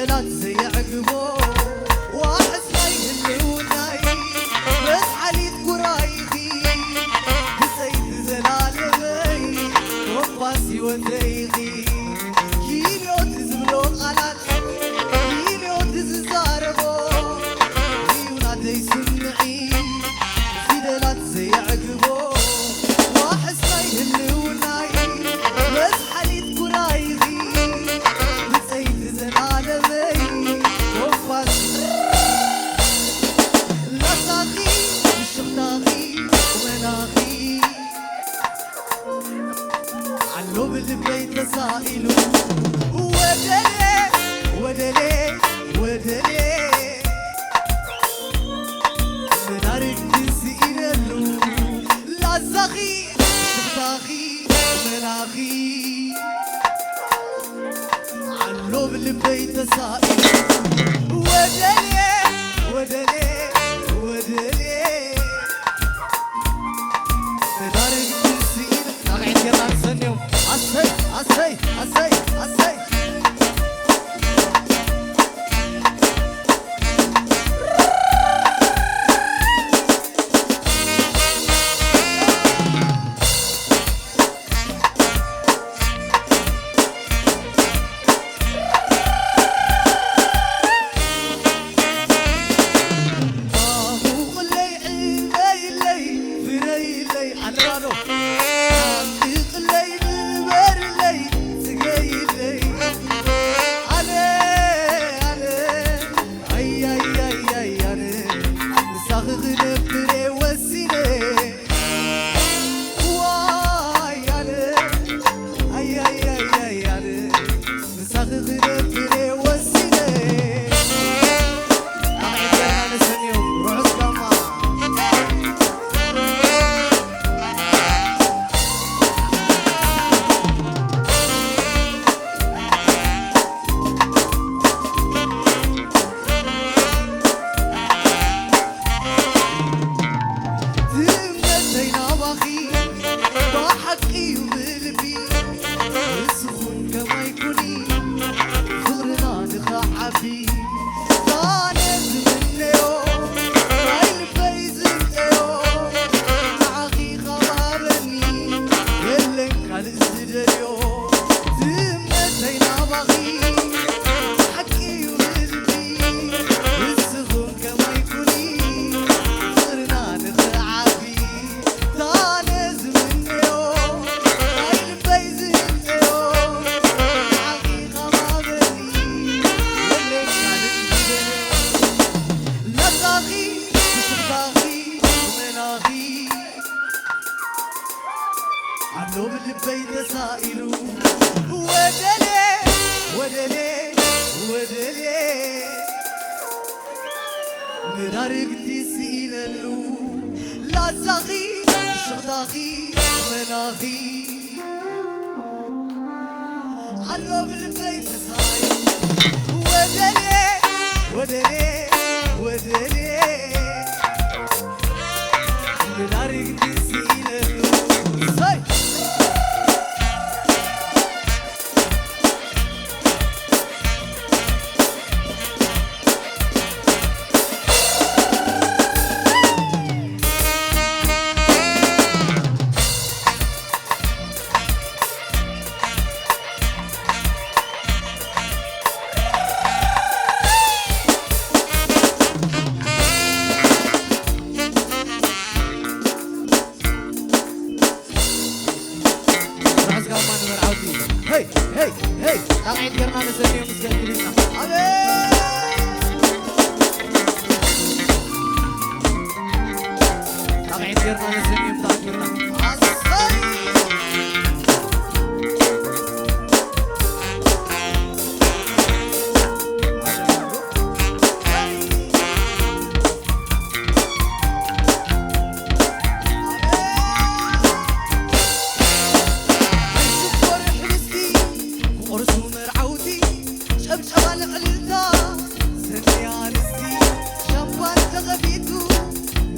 فدلات زي عقبو واحس ما يهلوناي بس حليت قرايخي بسيد زلالمي وباسي وزيغي كيلو تزبلو قلات كيلو تززاربو ويوناتي سمعي فدلات زي عقبو واحس ما يهلوناي بس حليت قرايخي بسيد زلالمي وباسي لا صاغي وشمطاغي ومناغي علو بالبيت مسائلو ودلي ودلي ودلي منارك تسئللو لا صاغي وشمطاغي ومناغي علو بالبيت مسائلو ودلي ودلي ودلي منارك تسئل نقعد يلا نسنيو عسي عسي عسي عسي علو بالبيت سائلو ودلي ودلي ودلي مرارك تسئللو لا صاغي شغطاغي مناغي علو بالبيت سائلو ودلي ودلي ودلي مرارك تسئللو هي هي هي طالعين قرنا نسميهم مسكين طالعين قرنا نسميهم طالعين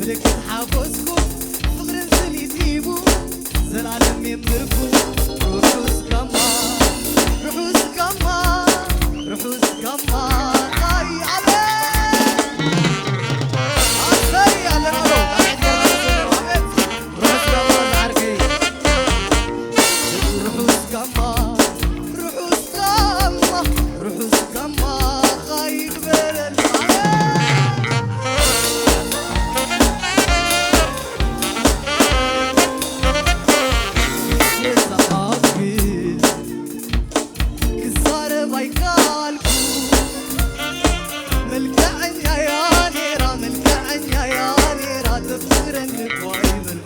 ملكت حافظكم فقر نزل يجيبوا زلالم يملكوا رؤوس كمان رؤوس كمان رؤوس كمان يرنب وايمن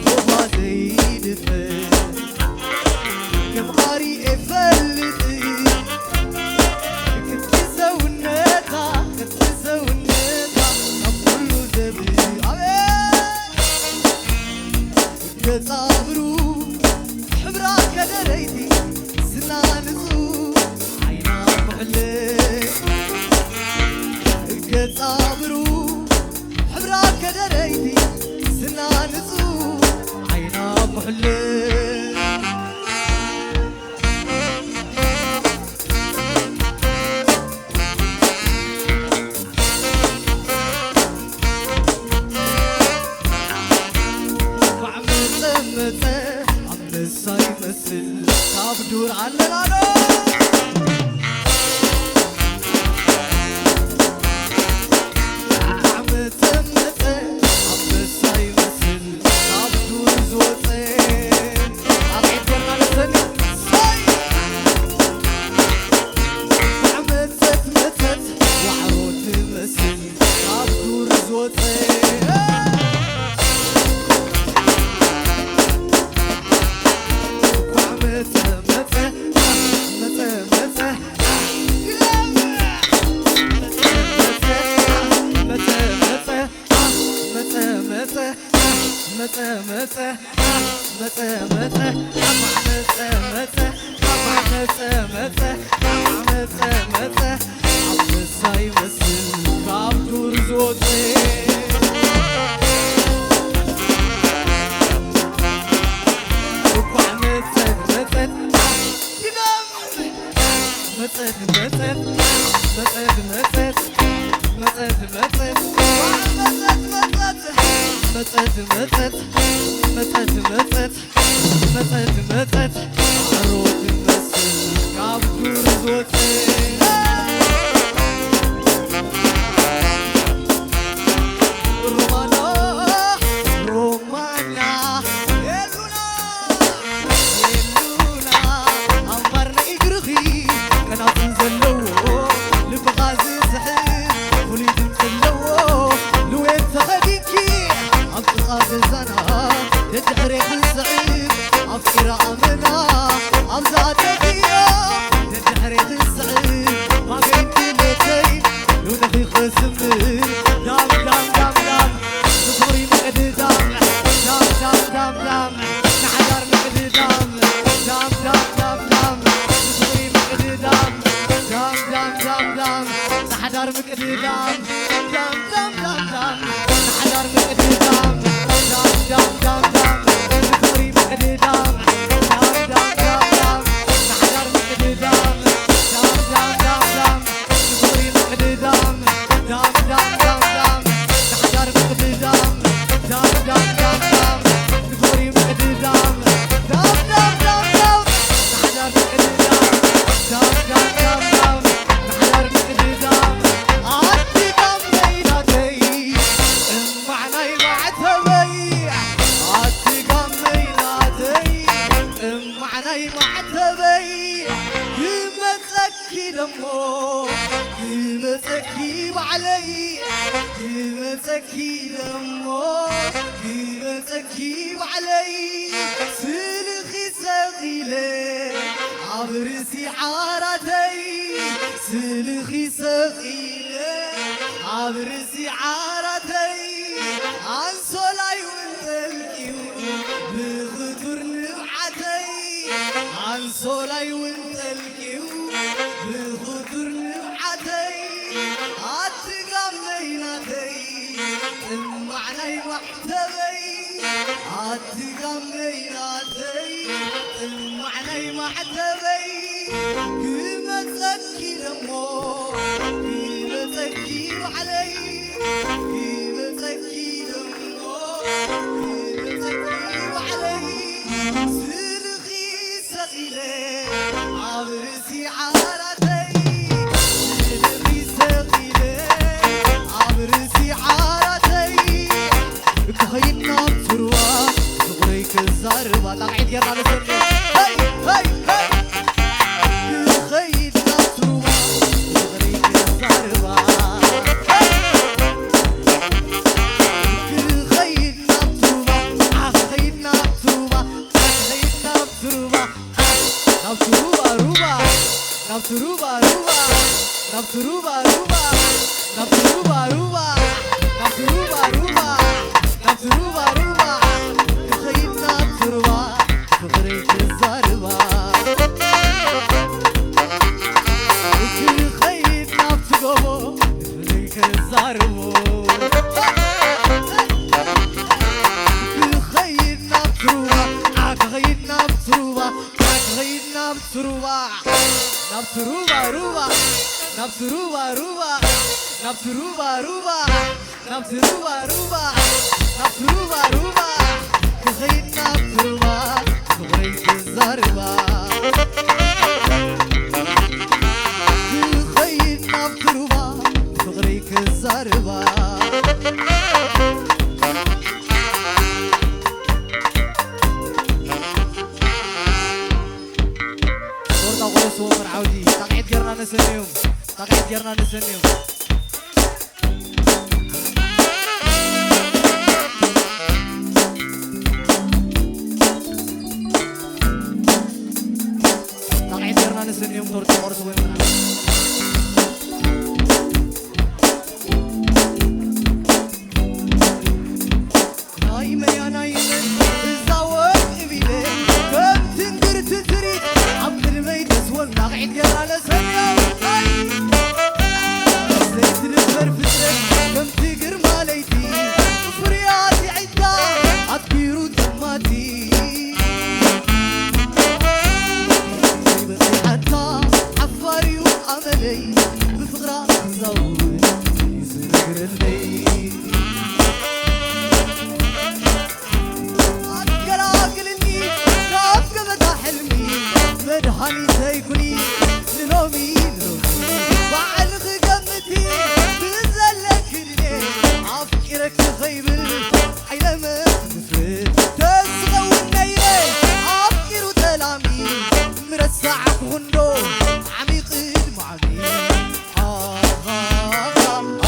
وهو زيد فل كم قاري افلتي كنت سونتا كله زبي كصابرو حبرا كدريتي سنانزو عينا محلك كصابرو حبرا كدريتي سنانزو عينا محلك عمسا يمثل صعب دور على العالم عمسا يمثل صعب دور زوتين عقيد يرنا لسني عمسا تمثل وعروت تمثل صعب دور زوتين نفس روبا روبا نفس روبا روبا نفس روبا روبا نفس روبا روبا تخيل نفس روبا فخريك الزاربا تخيل نفس قبو فخريك الزاربو تخيل نفس روبا تخيل نفس روبا تخيل نفس روبا نفس روبا روبا نفس روبا روبا نفس روبا روبا نفس روبا روبا نفس روبا روبا تخيل نفس روبا تغريك الزربا تخيل نفس روبا تغريك الزربا صورنا غوص ومرعودي تقعد جرنا نسنيهم تقعد جرنا نسنيهم تقعد جرنا نسنيهم دور تمرس وين نايمة يا نايمة الزواج إبيلي كم تنقر تزريد عبد الميت أسول تقعد جرنا نسنيهم زيت الفر فترك كم تقر ماليتي فرياتي عدا عطبيرو دماتي بقي حتى حفاري وعملي بفقرة زود يزنقر الليل أتقراقلني كاف قبضة حلمي مدحاني سيكوني لنومي وعلق قمتي بزلك الليل عفكرك تخيب حينما تفرد تسغى والنيل عفكر وتلامي مرسعك غندو عميق المعمي عود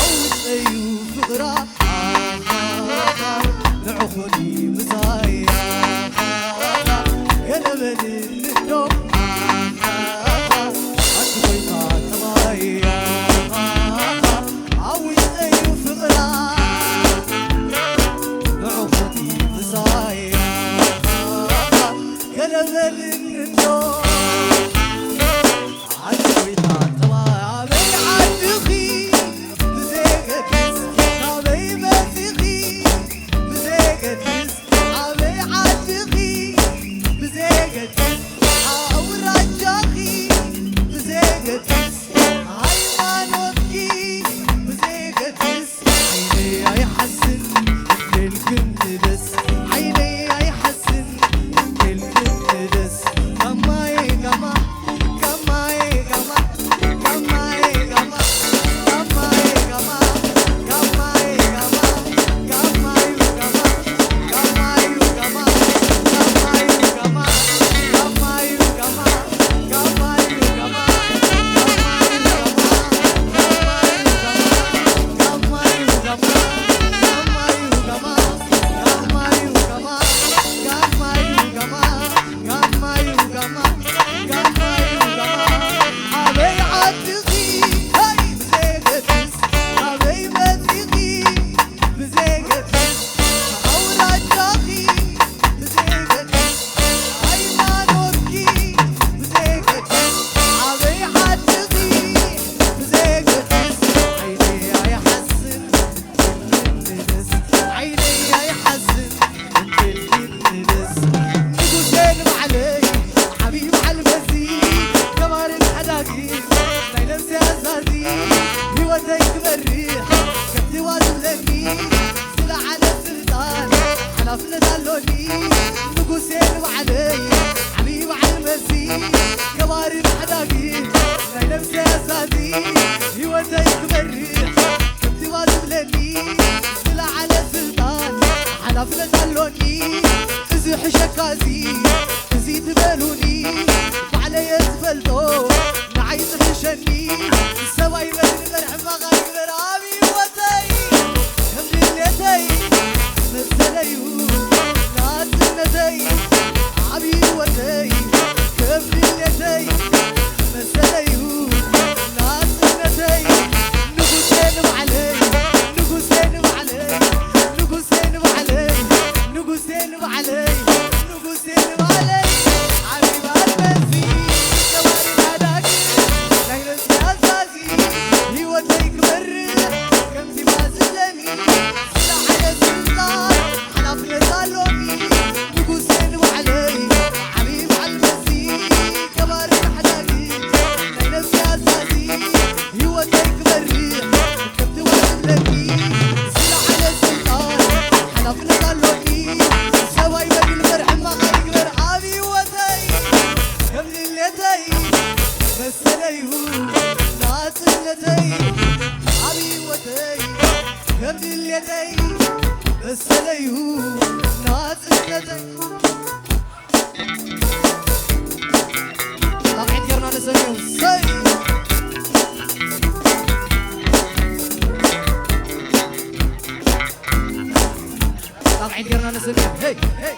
أيوب فقرة لعخوني مزايا يا لبن النوم عبيوتي عبيوتي كم اليدي السليو ناس الندي طبعا قرنا نسليو سي طبعا قرنا نسليو هي هي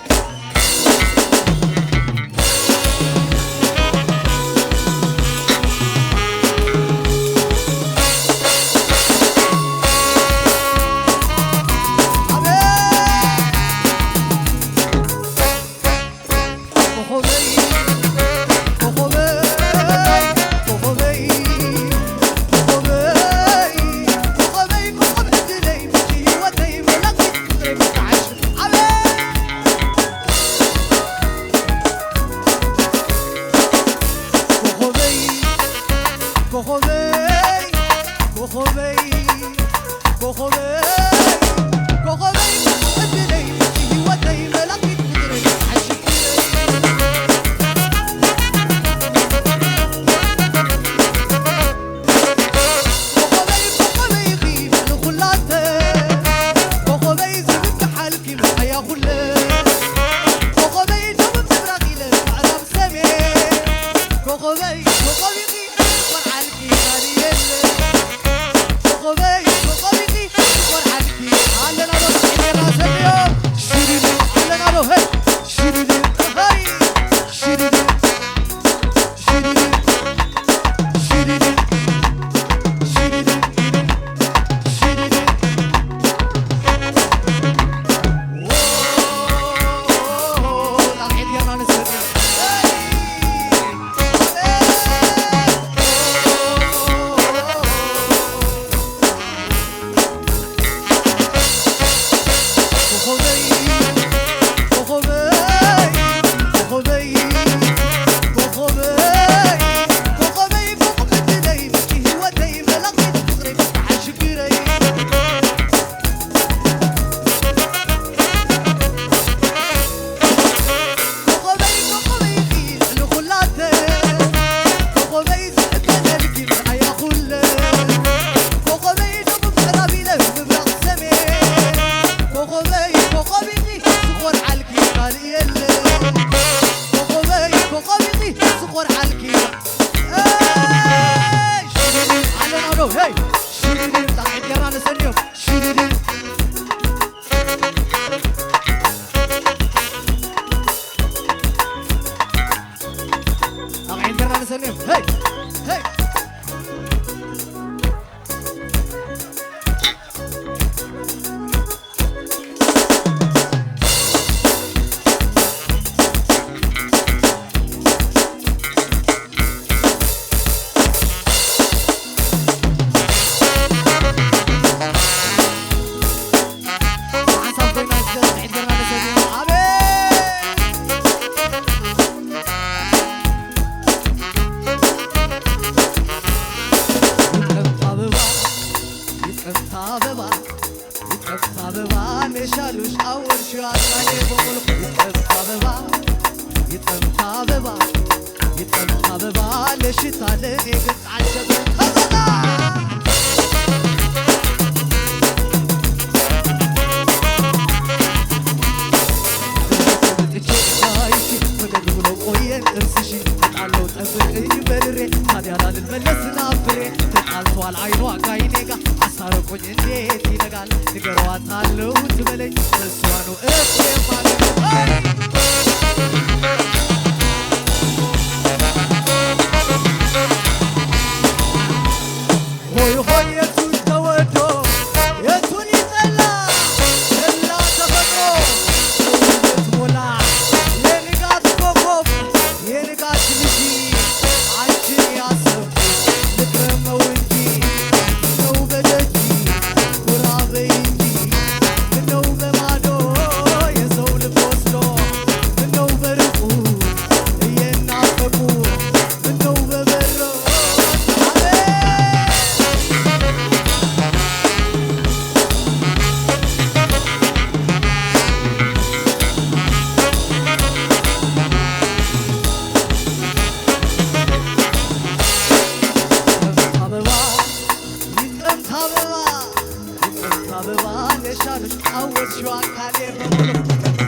عود شو عكالي بمولو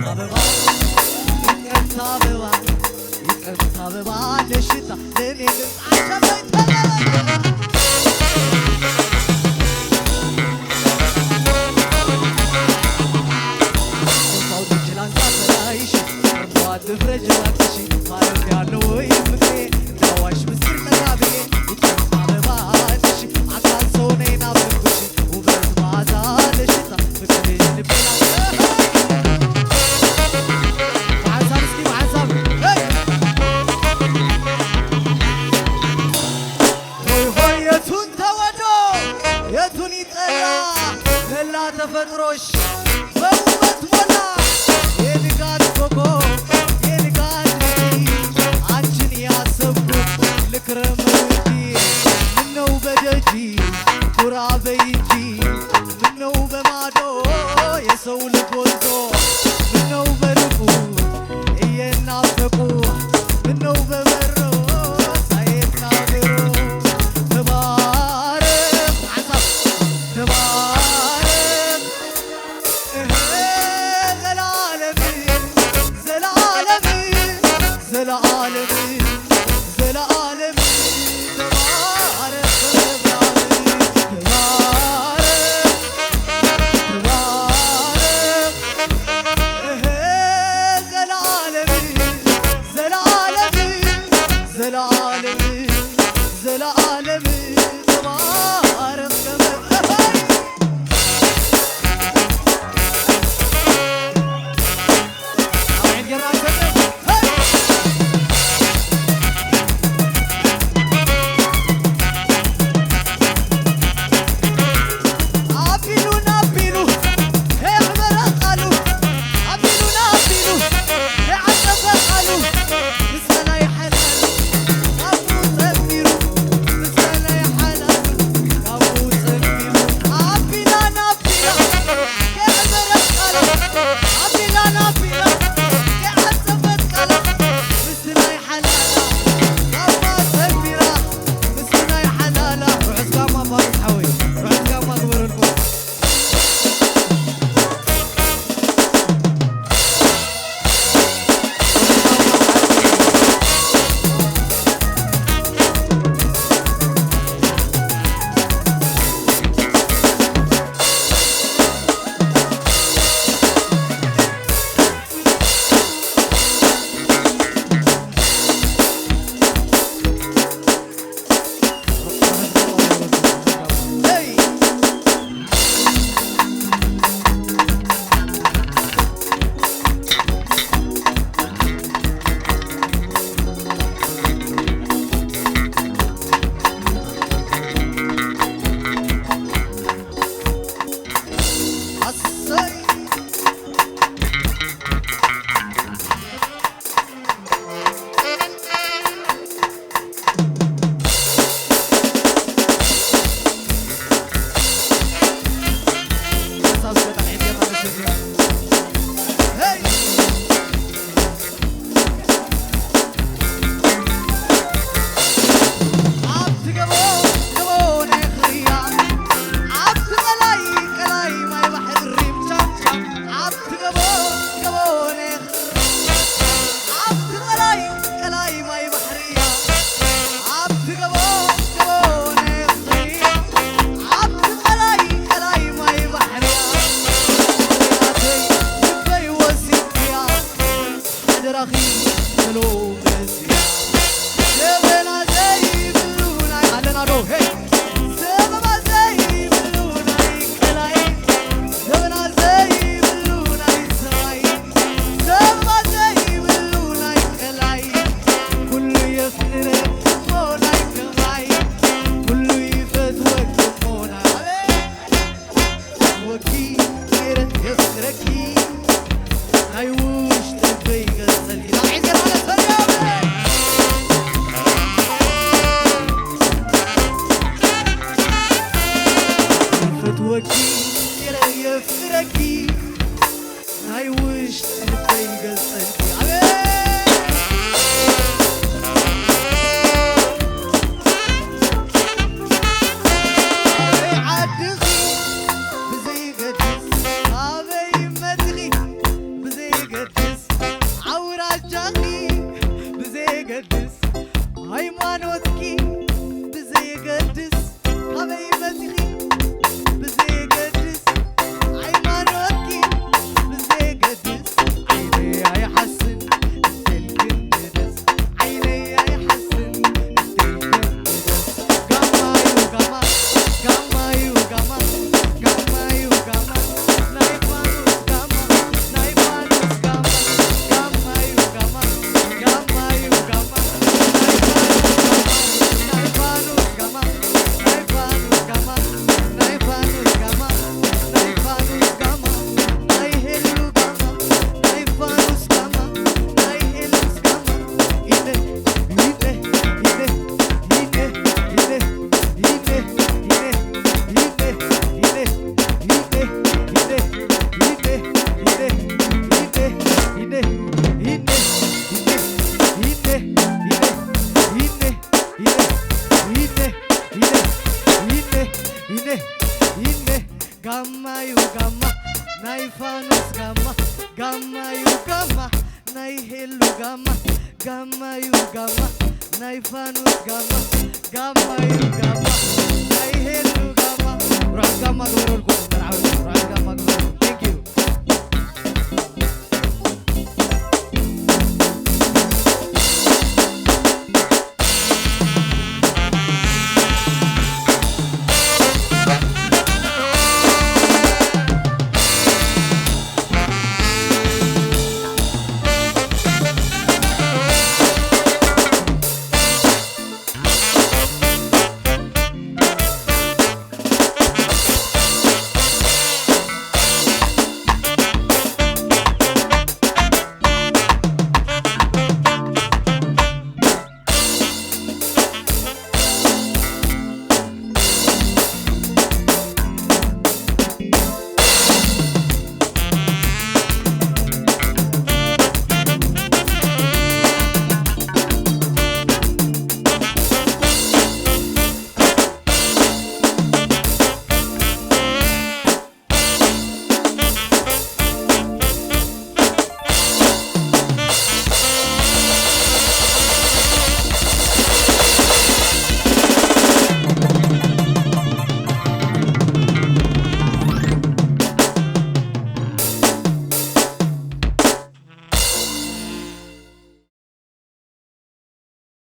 طاببا يكرم طاببا يكرم طاببا لشتا لني عشا بيتلا صوتك لانسا تلايش ربوات فرج واتشي فارق يالو يفكري دواش بسر مقابي يكرم طاببا لشي عكال صوني نابلكوشي وبرد معزا لشتا فكري نبلا ተፈጥሮሽ በውበት ሞላ የንጋት ኮከብ የንጋት ልጅ አንቺን ያሰብኩት ልክረም እንጂ ምነው በደጅ ኩራ በይ እንጂ ምነው በማዶ የሰው ልብ ወልዶ ምነው በልቡ እየናፈቁ ምነው በበሮ ሳይናገሩ ተባረክ ሐሳብ ተባረክ ine ine gamma yu gamma nai fanus gamma gamma yu gamma nai helu gamma yu gamma nai fanus gamma gamma yu gamma